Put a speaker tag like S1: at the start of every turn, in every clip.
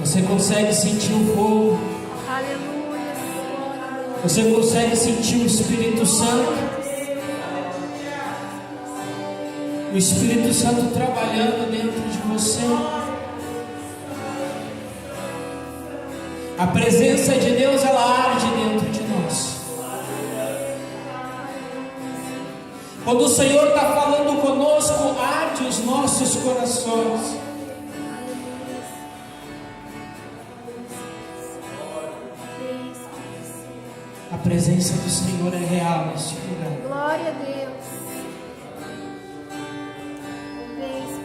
S1: Você consegue sentir o fogo?
S2: Aleluia.
S1: Você consegue sentir o Espírito Santo? O Espírito Santo trabalhando dentro de você. A presença de Deus, ela arde dentro de nós. Quando o Senhor está falando conosco, arde os nossos corações. A presença do Senhor é real neste lugar.
S2: Glória a Deus.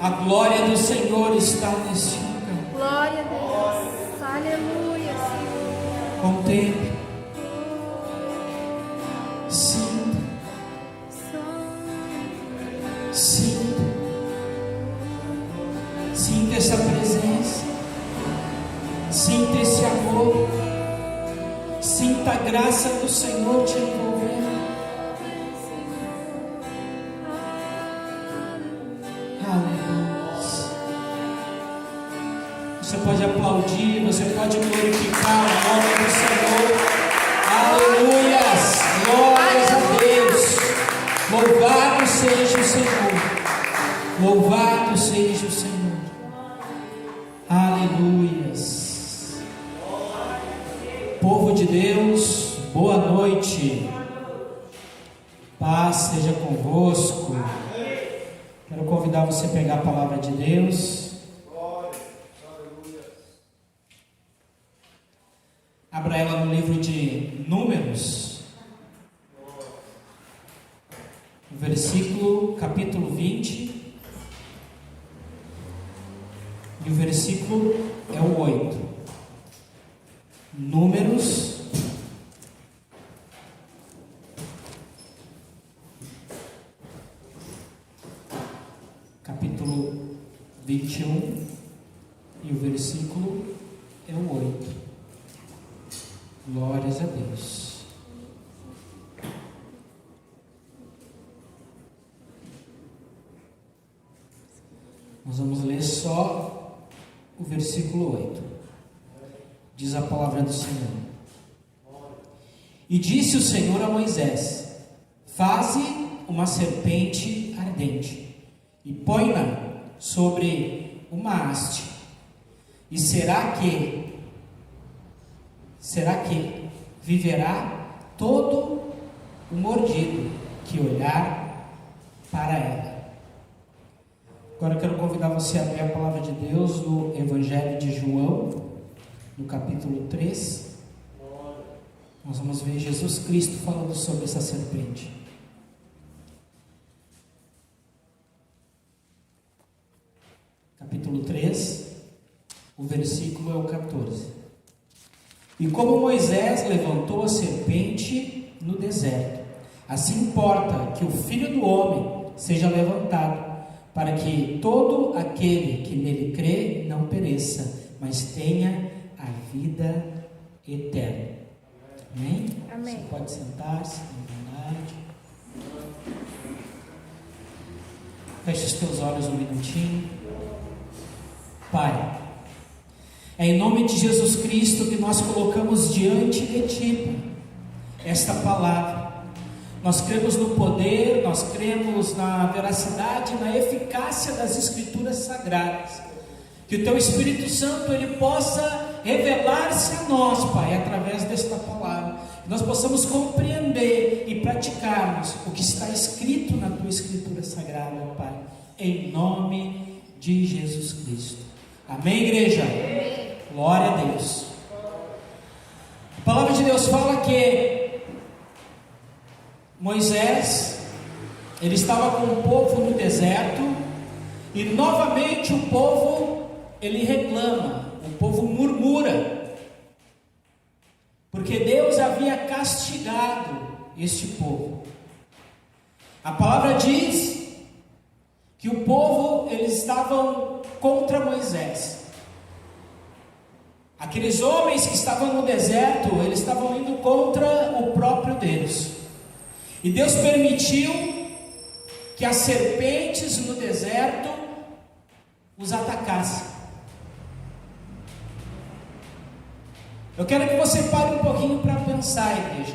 S1: A glória do Senhor está neste lugar.
S2: Glória a Deus. Aleluia, Senhor.
S1: Contemple. Sinta. Sinta. Sinta essa presença. Sinta esse amor. Sinta a graça do Senhor te envolvendo. Aleluia. Você pode aplaudir, você pode glorificar o nome do Senhor. Aleluias. Glórias a Deus. Louvado seja o Senhor. Louvado seja o Senhor. Aleluias. Povo de Deus, boa noite. Paz seja convosco. Quero convidar você a pegar a palavra de Deus. Abra ela no livro de Números, no versículo, capítulo 20. E o versículo é o 8. Números, capítulo 21, e o versículo é o 8. Glórias a Deus. Nós vamos ler só o versículo 8. Diz a palavra do Senhor. E disse o Senhor a Moisés: faze uma serpente ardente e põe-na sobre uma haste. E será que viverá todo o mordido que olhar para ela. Agora eu quero convidar você a ler a palavra de Deus no Evangelho de João, no capítulo 3, nós vamos ver Jesus Cristo falando sobre essa serpente. Capítulo 3, o versículo é o 14. E como Moisés levantou a serpente no deserto, assim importa que o Filho do Homem seja levantado, para que todo aquele que nele crê não pereça, mas tenha a vida eterna. Amém?
S2: Amém.
S1: Você pode sentar-se com vontade. Feche os teus olhos um minutinho. Pai, é em nome de Jesus Cristo que nós colocamos diante de Ti esta palavra. Nós cremos no poder, nós cremos na veracidade, na eficácia das Escrituras Sagradas. Que o Teu Espírito Santo ele possa revelar-se a nós, Pai, através desta palavra. Que nós possamos compreender e praticarmos o que está escrito na Tua Escritura Sagrada, Pai. Em nome de Jesus Cristo. Amém, igreja? Amém. Glória a Deus. A palavra de Deus fala que Moisés, ele estava com o povo no deserto, e novamente o povo, ele reclama, o povo murmura, porque Deus havia castigado este povo. A palavra diz que o povo, eles estavam contra Moisés. Aqueles homens que estavam no deserto, eles estavam indo contra o próprio Deus. E Deus permitiu que as serpentes no deserto os atacassem. Eu quero que você pare um pouquinho para pensar, igreja.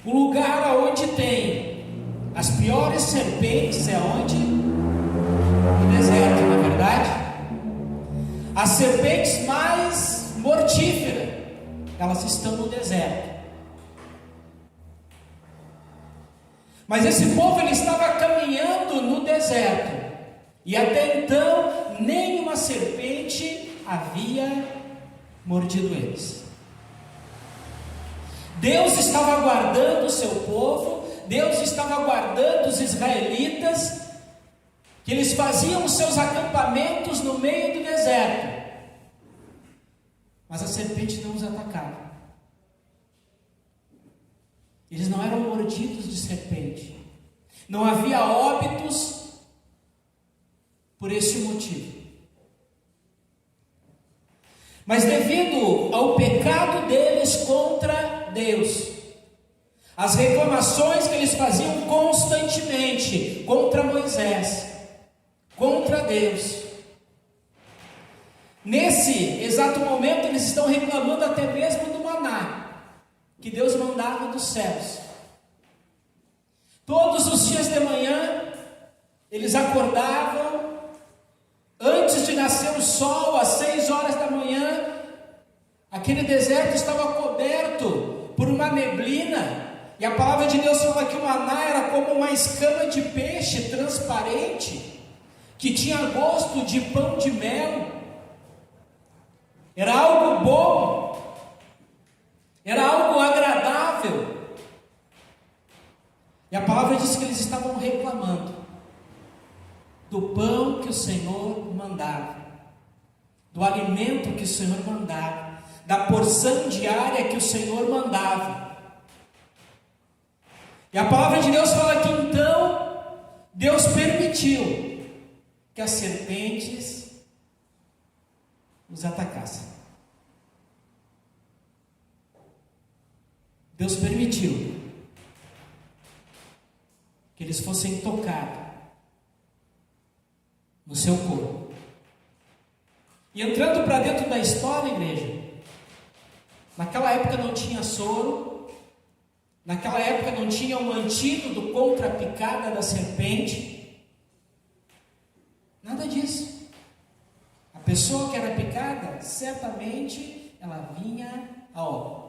S1: O lugar onde tem as piores serpentes é onde? No deserto, não é verdade? As serpentes mais mortíferas, elas estão no deserto. Mas esse povo, ele estava caminhando no deserto, e até então nenhuma serpente havia mordido eles. Deus estava guardando o seu povo, Deus estava guardando os israelitas, que eles faziam os seus acampamentos no meio do deserto, mas a serpente não os atacava. Eles não eram mordidos de serpente, não havia óbitos por esse motivo. Mas devido ao pecado deles contra Deus, as reclamações que eles faziam constantemente contra Moisés, contra Deus, nesse exato momento eles estão reclamando até mesmo do maná que Deus mandava dos céus. Todos os dias de manhã eles acordavam, antes de nascer o sol, às 6 horas da manhã, aquele deserto estava coberto por uma neblina, e a palavra de Deus fala que o maná era como uma escama de peixe transparente, que tinha gosto de pão de mel. Era algo bom, era algo agradável. E a palavra diz que eles estavam reclamando do pão que o Senhor mandava, do alimento que o Senhor mandava, da porção diária que o Senhor mandava. E a palavra de Deus fala que então Deus permitiu que as serpentes os atacassem. Deus permitiu que eles fossem tocados no seu corpo. E entrando para dentro da história, igreja, naquela época não tinha soro, naquela época não tinha um antídoto contra a picada da serpente, nada disso. A pessoa que era picada, certamente ela vinha a óbito.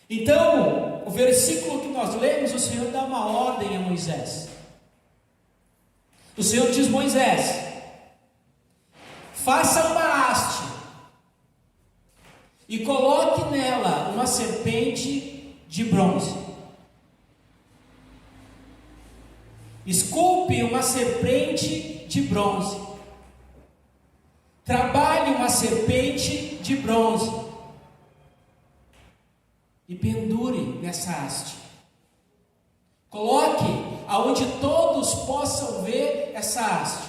S1: Então, o versículo que nós lemos, o Senhor dá uma ordem a Moisés. O Senhor diz: Moisés, faça uma haste e coloque nela uma serpente de bronze. Esculpe uma serpente de bronze. Trabalhe uma serpente de bronze e pendure nessa haste. Coloque aonde todos possam ver essa haste.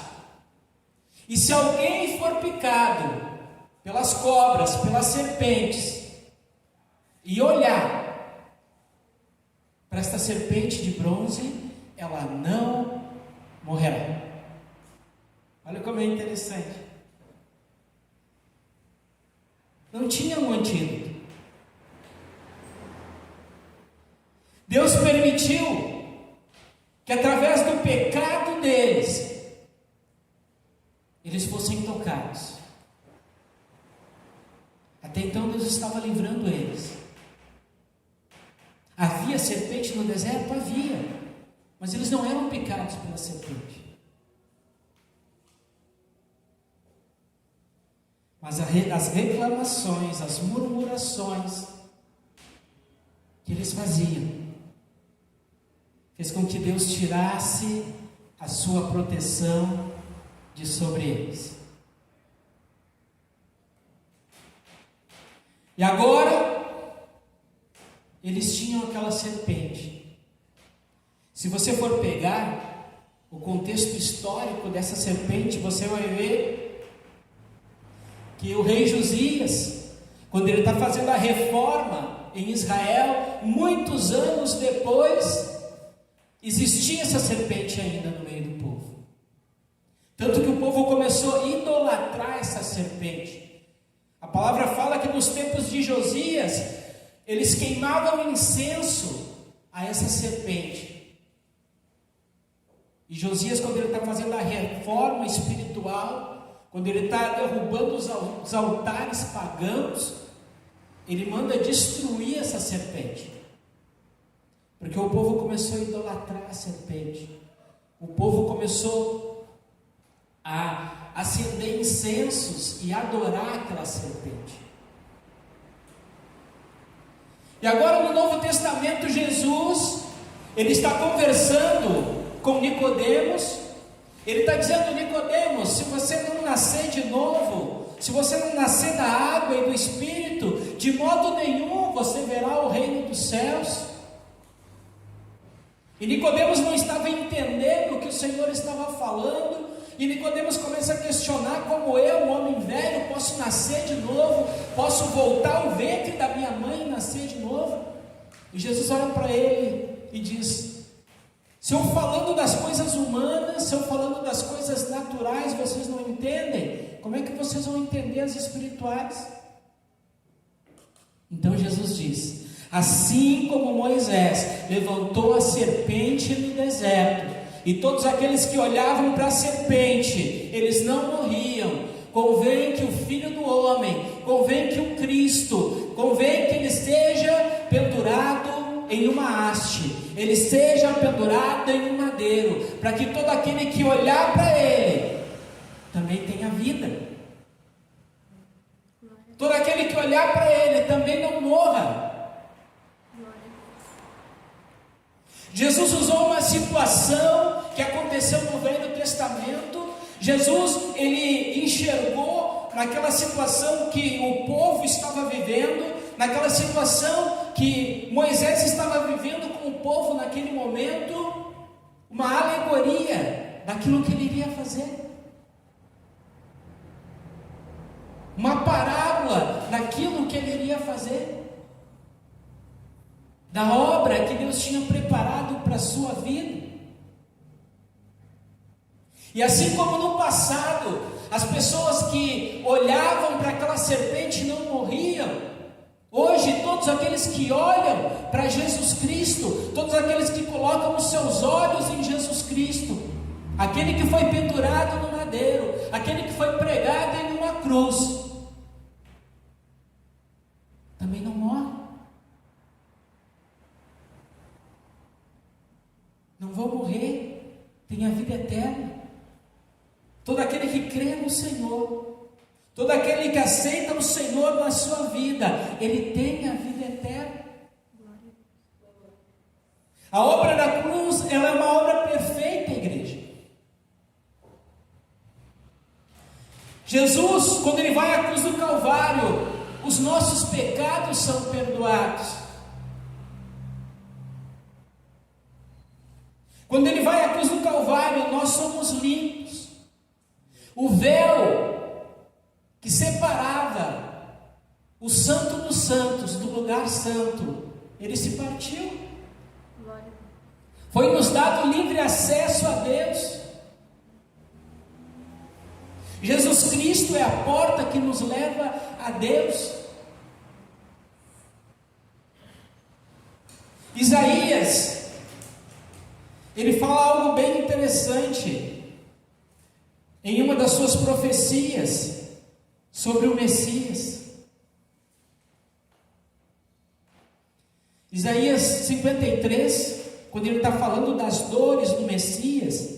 S1: E se alguém for picado pelas cobras, pelas serpentes, e olhar para esta serpente de bronze, ela não morrerá. Olha como é interessante. Não tinha um antídoto. Deus permitiu que através do pecado deles, eles fossem tocados. Até então Deus estava livrando eles. Havia serpente no deserto? Havia, mas eles não eram picados pela serpente. Mas as reclamações, as murmurações que eles faziam, fez com que Deus tirasse a sua proteção de sobre eles. E agora, eles tinham aquela serpente. Se você for pegar o contexto histórico dessa serpente, você vai ver que o rei Josias, quando ele está fazendo a reforma em Israel, muitos anos depois, existia essa serpente ainda no meio do povo. Tanto que o povo começou a idolatrar essa serpente. A palavra fala que nos tempos de Josias, eles queimavam incenso a essa serpente. E Josias, quando ele está fazendo a reforma espiritual, quando ele está derrubando os altares pagãos, ele manda destruir essa serpente. Porque o povo começou a idolatrar a serpente. O povo começou a acender incensos e adorar aquela serpente. E agora no Novo Testamento, Jesus, ele está conversando com Nicodemos. Ele está dizendo: Nicodemos, se você não nascer de novo, se você não nascer da água e do Espírito, de modo nenhum você verá o reino dos céus. E Nicodemos não estava entendendo o que o Senhor estava falando. E Nicodemos começa a questionar: como eu, um homem velho, posso nascer de novo? Posso voltar ao ventre da minha mãe e nascer de novo? E Jesus olha para ele e diz: se eu falando das coisas humanas, se eu falando das coisas naturais, vocês não entendem, como é que vocês vão entender as espirituais? Então Jesus diz: assim como Moisés levantou a serpente no deserto, e todos aqueles que olhavam para a serpente, eles não morriam, convém que o Filho do Homem, convém que o Cristo, convém que ele seja pendurado em uma haste, ele seja pendurado em um madeiro, para que todo aquele que olhar para ele, também tenha vida. Todo aquele que olhar para ele, também não morra. Jesus usou uma situação que aconteceu no Velho Testamento. Jesus, ele enxergou naquela situação que o povo estava vivendo, naquela situação que Moisés estava vivendo com o povo naquele momento, uma alegoria daquilo que ele iria fazer, uma parábola daquilo que ele iria fazer, da obra que Deus tinha preparado para a sua vida. E assim como no passado, as pessoas que olhavam para aquela serpente não morriam, hoje todos aqueles que olham para Jesus Cristo, todos aqueles que colocam os seus olhos em Jesus Cristo, aquele que foi pendurado no madeiro, aquele que foi pregado em uma cruz, também não morre. Não vão morrer, tem a vida eterna. Todo aquele que crê no Senhor, todo aquele que aceita o Senhor na sua vida, ele tem a vida eterna. A obra da cruz, ela é uma obra perfeita, igreja. Jesus, quando ele vai à cruz do Calvário, os nossos pecados são perdoados. Quando ele vai à cruz do Calvário, nós somos limpos. O véu que separava o santo dos santos do lugar santo, ele se partiu. Foi nos dado livre acesso a Deus. Jesus Cristo é a porta que nos leva a Deus. Isaías, ele fala algo bem interessante em uma das suas profecias sobre o Messias. Isaías 53, quando ele está falando das dores do Messias,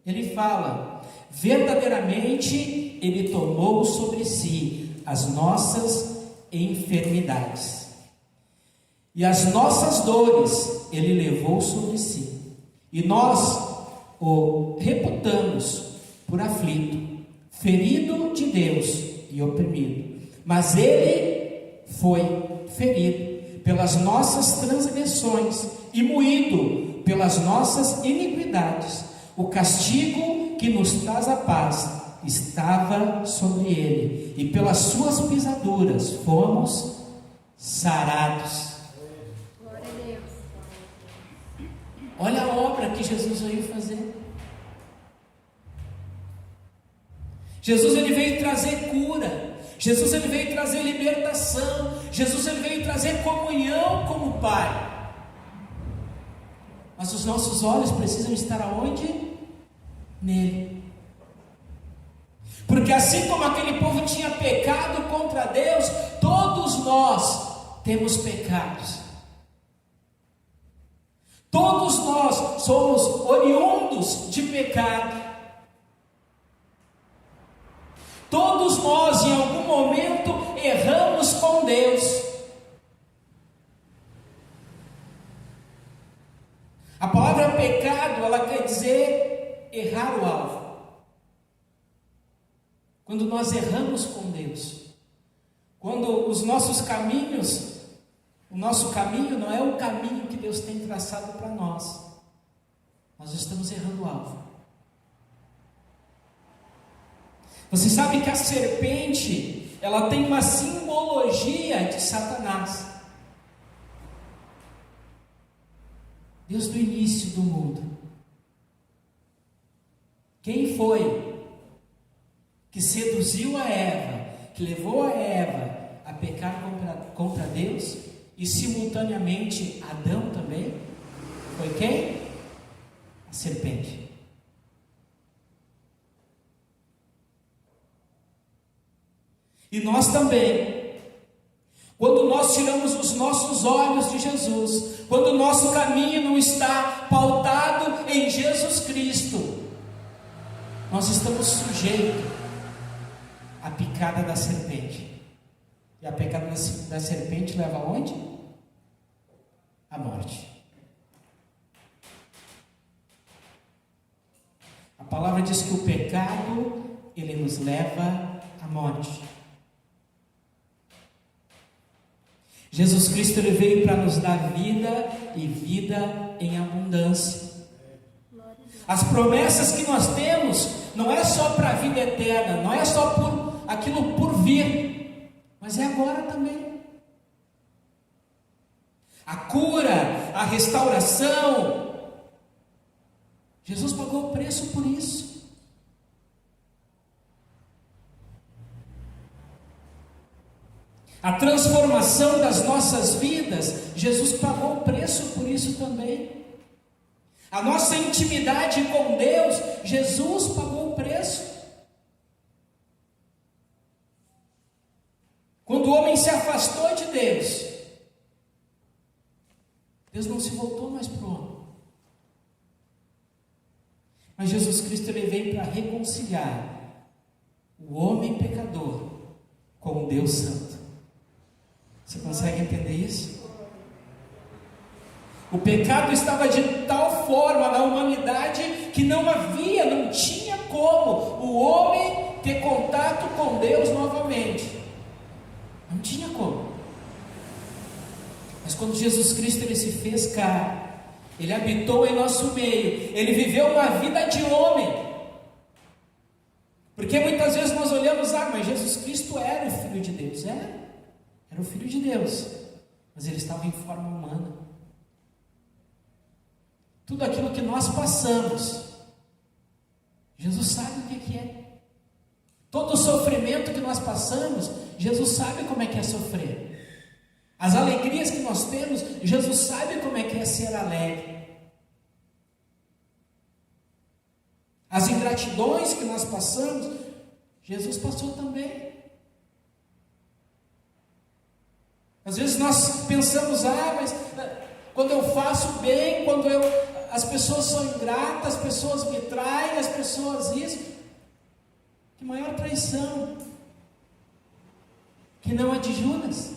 S1: ele fala: verdadeiramente ele tomou sobre si as nossas enfermidades, e as nossas dores ele levou sobre si, e nós o reputamos por aflito, ferido de Deus e oprimido. Mas ele foi ferido pelas nossas transgressões e moído pelas nossas iniquidades. O castigo que nos traz a paz estava sobre ele, e pelas suas pisaduras fomos sarados.
S2: Glória a Deus.
S1: Olha a obra que Jesus veio fazer. Jesus ele veio trazer cura. Jesus ele veio trazer libertação. Jesus ele veio trazer comunhão com o Pai. Mas os nossos olhos precisam estar aonde? Nele. Porque assim como aquele povo tinha pecado contra Deus, todos nós temos pecados. Todos nós somos oriundos de pecado. Todos nós em algum momento erramos com Deus. A palavra pecado, ela quer dizer errar o alvo. Quando nós erramos com Deus, quando os nossos caminhos, o nosso caminho não é o caminho que Deus tem traçado para nós, nós estamos errando o alvo. Você sabe que a serpente, ela tem uma simbologia de Satanás. Desde o início do mundo, quem foi que seduziu a Eva, que levou a Eva a pecar contra Deus, e simultaneamente Adão também? Foi quem? A serpente. E nós também, quando nós tiramos os nossos olhos de Jesus, quando o nosso caminho não está pautado em Jesus Cristo, nós estamos sujeitos à picada da serpente. E a picada da serpente leva aonde? À morte. A palavra diz que o pecado, ele nos leva à morte. Jesus Cristo ele veio para nos dar vida e vida em abundância. As promessas que nós temos não é só para a vida eterna, não é só por aquilo por vir, mas é agora também. A cura, a restauração, Jesus pagou o preço por isso. A transformação das nossas vidas, Jesus pagou o preço por isso também. A nossa intimidade com Deus, Jesus pagou o preço. Quando o homem se afastou de Deus, Deus não se voltou mais para o homem. Mas Jesus Cristo ele veio para reconciliar o homem pecador com o Deus Santo. Você consegue entender isso? O pecado estava de tal forma na humanidade que não tinha como o homem ter contato com Deus novamente. Não tinha como. Mas quando Jesus Cristo ele se fez carne, ele habitou em nosso meio, ele viveu uma vida de homem. Porque muitas vezes nós olhamos, mas Jesus Cristo era o Filho de Deus. Era o Filho de Deus, mas ele estava em forma humana. Tudo aquilo que nós passamos, Jesus sabe o que é. Todo o sofrimento que nós passamos, Jesus sabe como é que é sofrer. As alegrias que nós temos, Jesus sabe como é que é ser alegre. As ingratidões que nós passamos, Jesus passou também. Às vezes nós pensamos, mas quando eu faço bem, as pessoas são ingratas, as pessoas me traem, as pessoas isso. Que maior traição, que não a de Judas,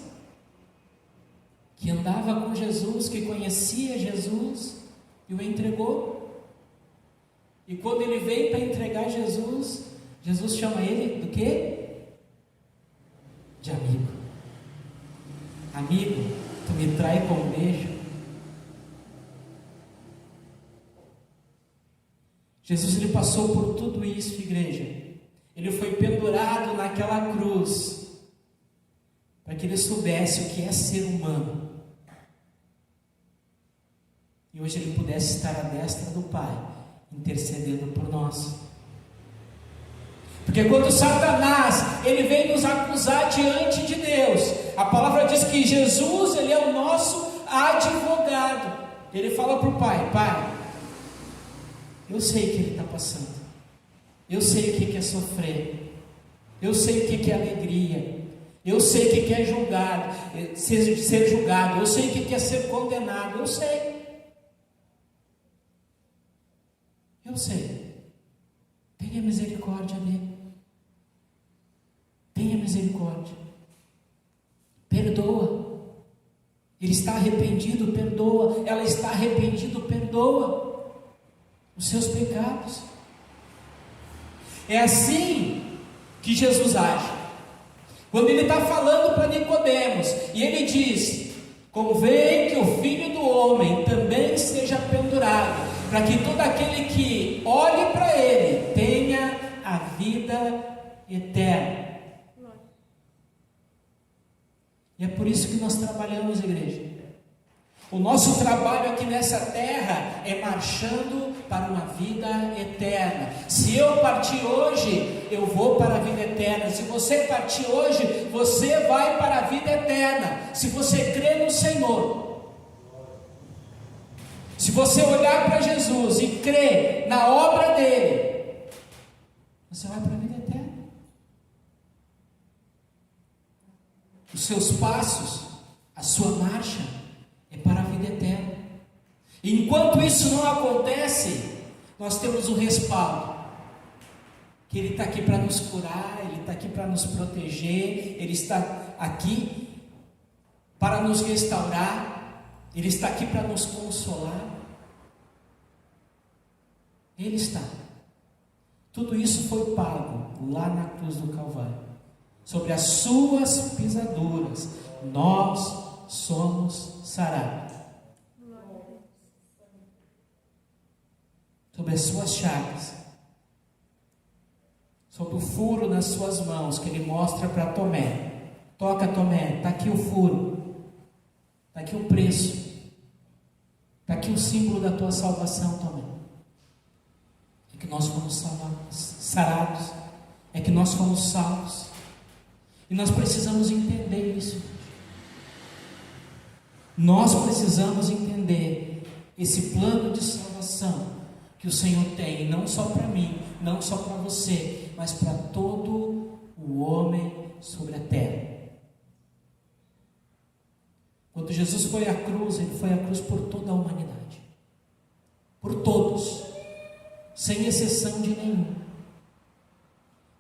S1: que andava com Jesus, que conhecia Jesus e o entregou. E quando ele veio para entregar Jesus, Jesus chama ele do quê? De amigo. Amigo, tu me trai com um beijo. Jesus ele passou por tudo isso, igreja. Ele foi pendurado naquela cruz para que ele soubesse o que é ser humano. E hoje ele pudesse estar à destra do Pai, intercedendo por nós. Porque quando Satanás, ele vem nos acusar diante de Deus, a palavra diz que Jesus, ele é o nosso advogado. Ele fala para o Pai: Pai, eu sei o que ele está passando, eu sei o que é sofrer, eu sei o que é alegria, eu sei o que é ser julgado, eu sei o que é ser condenado, eu sei. Tenha misericórdia dele. Tenha misericórdia. Perdoa. Ele está arrependido, perdoa. Ela está arrependido, perdoa os seus pecados. É assim que Jesus age. Quando ele está falando para Nicodemos, e ele diz: convém que o Filho do Homem também seja pendurado, para que todo aquele que olhe para ele tenha a vida eterna. E é por isso que nós trabalhamos, igreja. O nosso trabalho aqui nessa terra é marchando para uma vida eterna. Se eu partir hoje, eu vou para a vida eterna. Se você partir hoje, você vai para a vida eterna. Se você crê no Senhor, se você olhar para Jesus e crer na obra dele, você vai para a vida eterna. Os seus passos, a sua marcha é para a vida eterna. Enquanto isso não acontece, nós temos o respaldo, que Ele está aqui para nos curar, Ele está aqui para nos proteger, Ele está aqui para nos restaurar, Ele está aqui para nos consolar. Ele está. Tudo isso foi pago lá na cruz do Calvário. Sobre as suas pisaduras nós somos sarados. Sobre as suas chagas, sobre o furo nas suas mãos que ele mostra para Tomé. Toca, Tomé, está aqui o furo, está aqui o preço, está aqui o símbolo da tua salvação, Tomé. É que nós fomos sarados, é que nós fomos salvos. E nós precisamos entender isso. Nós precisamos entender esse plano de salvação que o Senhor tem, não só para mim, não só para você, mas para todo o homem sobre a terra. Quando Jesus foi à cruz, ele foi à cruz por toda a humanidade, por todos, sem exceção de nenhum.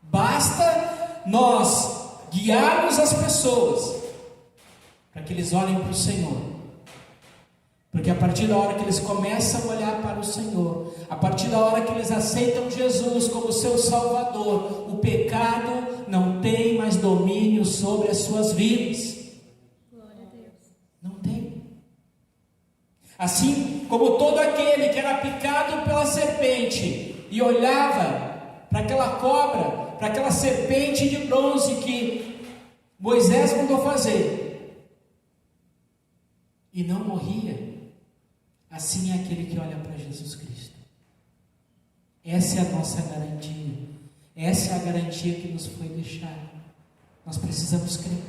S1: Basta nós guiarmos as pessoas para que eles olhem para o Senhor, porque a partir da hora que eles começam a olhar para o Senhor, a partir da hora que eles aceitam Jesus como seu Salvador, o pecado não tem mais domínio sobre as suas vidas.
S2: Glória a Deus.
S1: Não tem. Assim como todo aquele que era picado pela serpente e olhava para aquela cobra, para aquela serpente de bronze que Moisés mandou fazer, e não morria, assim é aquele que olha para Jesus Cristo. Essa é a nossa garantia, essa é a garantia que nos foi deixada. Nós precisamos crer,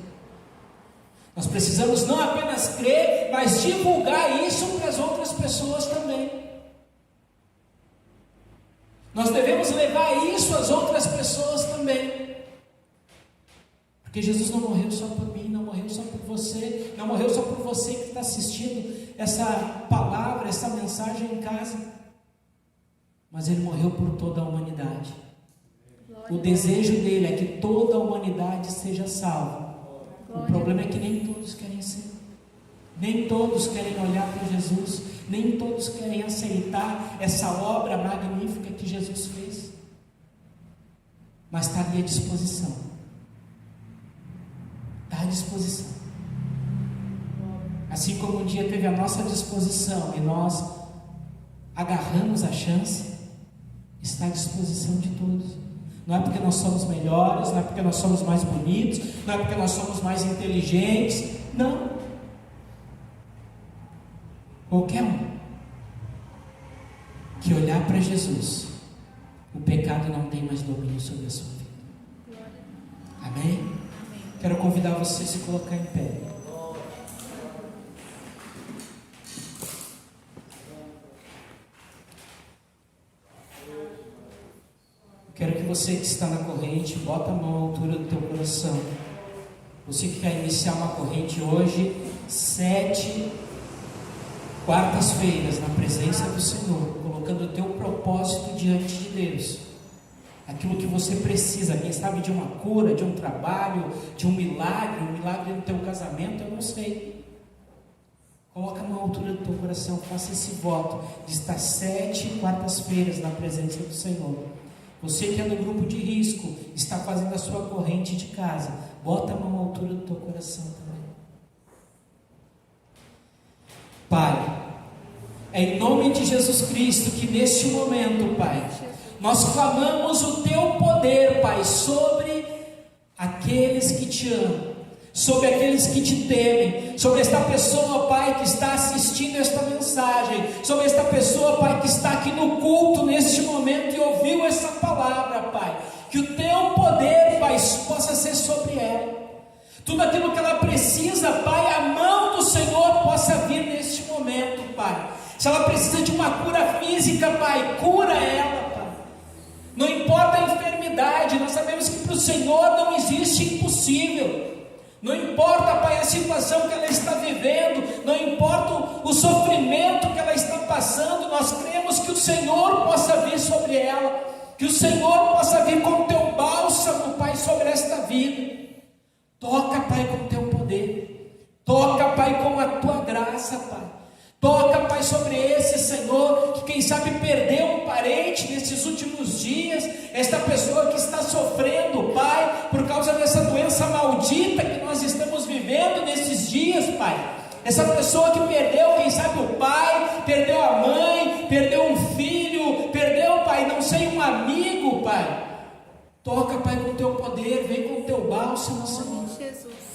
S1: nós precisamos não apenas crer, mas divulgar isso para as outras pessoas também. Nós devemos levar isso às outras pessoas também. Porque Jesus não morreu só por mim, não morreu só por você, não morreu só por você que está assistindo essa palavra, essa mensagem em casa. Mas Ele morreu por toda a humanidade. O desejo dele é que toda a humanidade seja salva. O problema é que nem todos querem ser. Nem todos querem olhar para Jesus, nem todos querem aceitar essa obra magnífica que Jesus fez. Mas está ali à disposição. Está à disposição. Assim como um dia teve à nossa disposição e nós agarramos a chance, está à disposição de todos. Não é porque nós somos melhores, não é porque nós somos mais bonitos, não é porque nós somos mais inteligentes. Não. Qualquer um que olhar para Jesus, o pecado não tem mais domínio sobre a sua vida. Amém? Quero convidar você a se colocar em pé. Quero que você que está na corrente, bota a mão à altura do teu coração. Você que quer iniciar uma corrente hoje, 7 quartas-feiras na presença do Senhor, colocando o teu propósito diante de Deus. Aquilo que você precisa, quem sabe de uma cura, de um trabalho, de um milagre no teu casamento, eu não sei. Coloca a mão à altura do teu coração, faça esse voto de estar 7 quartas-feiras na presença do Senhor. Você que é no grupo de risco, está fazendo a sua corrente de casa, bota a mão à altura do teu coração também. Pai, é em nome de Jesus Cristo que neste momento, Pai, nós clamamos o teu poder, Pai, sobre aqueles que te amam, sobre aqueles que te temem, sobre esta pessoa, Pai, que está assistindo esta mensagem, sobre esta pessoa, Pai, que está aqui no culto neste momento e ouviu essa palavra, Pai, que o teu poder, Pai, possa ser sobre ela, tudo aquilo que ela precisa, Pai, a mão do Senhor possa vir neste momento, Pai. Se ela precisa de uma cura física, Pai, cura ela, Pai. Não importa a enfermidade, nós sabemos que para o Senhor não existe impossível. Não importa, Pai, a situação que ela está vivendo, não importa o sofrimento que ela está passando, nós cremos que o Senhor possa vir sobre ela, que o Senhor possa vir com o teu bálsamo, Pai, sobre esta vida. Toca, Pai, com o teu poder, toca, Pai, com a tua graça, Pai. Toca, Pai, sobre esse Senhor, que quem sabe perdeu um parente nesses últimos dias, esta pessoa que está sofrendo, Pai, por causa dessa doença maldita que nós estamos vivendo nesses dias, Pai. Essa pessoa que perdeu, quem sabe o pai, perdeu a mãe, perdeu um filho, perdeu, Pai, não sei, um amigo, Pai. Toca, Pai, com o teu poder, vem com o teu bálsamo, Senhor.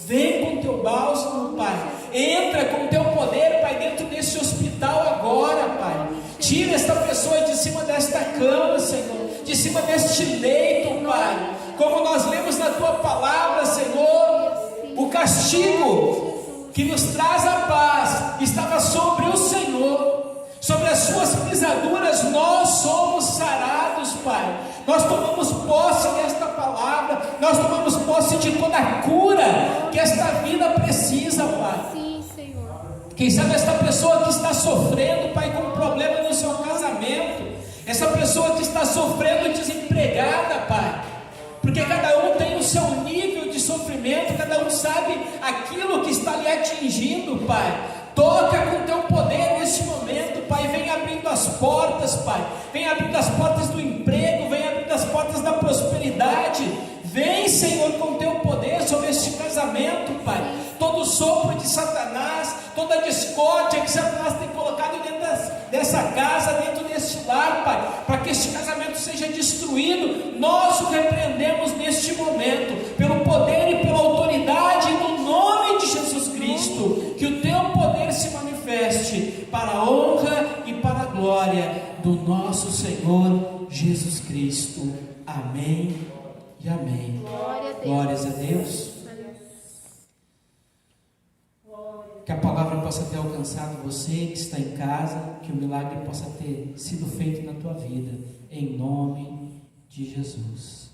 S1: Vem com o teu bálsamo, Pai. Entra com o teu poder, Pai, dentro desse hospital agora, Pai. Tira esta pessoa de cima desta cama, Senhor, de cima deste leito, Pai. Como nós lemos na tua palavra, Senhor, o castigo que nos traz a paz estava sobre o Senhor. Sobre as suas pisaduras nós somos sarados, Pai. Nós tomamos posse desta palavra, nós tomamos posse de toda a cura que esta vida precisa, Pai.
S2: Sim, Senhor.
S1: Quem sabe esta pessoa que está sofrendo, Pai, com um problema no seu casamento, essa pessoa que está sofrendo desempregada, Pai, porque cada um tem o seu nível de sofrimento, cada um sabe aquilo que está lhe atingindo, Pai. Toca com o teu poder nesse momento, Pai. Vem abrindo as portas, Pai. Vem abrindo as portas do emprego, vem abrindo as portas da prosperidade. Vem, Senhor, com o teu poder sobre este casamento, Pai. Todo sopro de Satanás, toda a discórdia que Satanás tem colocado dentro dessa casa, dentro deste lar, Pai, para que este casamento seja destruído, nós o repreendemos neste momento, pelo poder e pela autoridade no nome de Jesus Cristo. Que o teu poder se manifeste para a honra e para a glória do nosso Senhor Jesus Cristo. Amém e amém. Glórias a Deus. Que a palavra possa ter alcançado você que está em casa, que o milagre possa ter sido feito na tua vida, em nome de Jesus.